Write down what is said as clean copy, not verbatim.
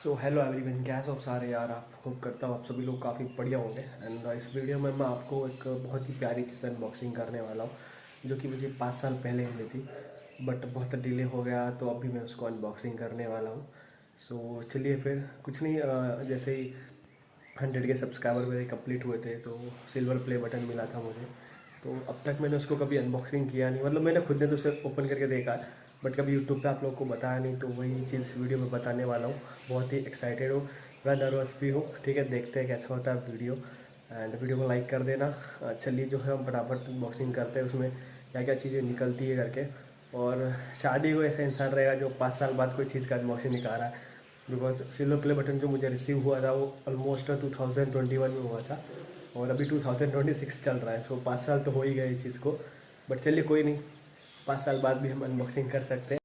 So hello everyone, कैसे हो सारे यार। आप होप करता हूँ आप सभी लोग काफ़ी बढ़िया होंगे। एंड इस वीडियो में मैं आपको एक बहुत ही प्यारी चीज़ अनबॉक्सिंग करने वाला हूँ जो कि मुझे 5 साल पहले मिली थी, बट बहुत डिले हो गया तो अभी मैं उसको अनबॉक्सिंग करने वाला हूँ। सो चलिए फिर कुछ नहीं, जैसे ही 100 के सब्सक्राइबर मेरे कंप्लीट हुए थे तो सिल्वर प्ले बटन मिला था मुझे। तो अब तक मैंने उसको कभी अनबॉक्सिंग किया नहीं, मतलब मैंने खुद ने तो उसे ओपन करके देखा है, बट कभी यूट्यूब पे आप लोगों को बताया नहीं। तो वही चीज़ वीडियो में बताने वाला हूँ। बहुत ही एक्साइटेड हूँ, थोड़ा नर्वस भी हूँ। ठीक है, देखते हैं कैसा होता है वीडियो। एंड वीडियो को लाइक कर देना। चलिए जो है हम फटाफट अनबॉक्सिंग करते हैं, उसमें क्या क्या चीज़ें निकलती है करके। और शादी को ऐसा इंसान रहेगा जो 5 साल बाद कोई चीज़ का अनबॉक्सिंग निकाल रहा है। बिकॉज सिल्वर प्ले बटन जो मुझे रिसीव हुआ था वो ऑलमोस्ट 2021 में हुआ था और अभी 2026 चल रहा है। तो 5 साल तो हो ही गए इस चीज़ को, बट चलिए कोई नहीं, 5 साल बाद भी हम अनबॉक्सिंग कर सकते हैं।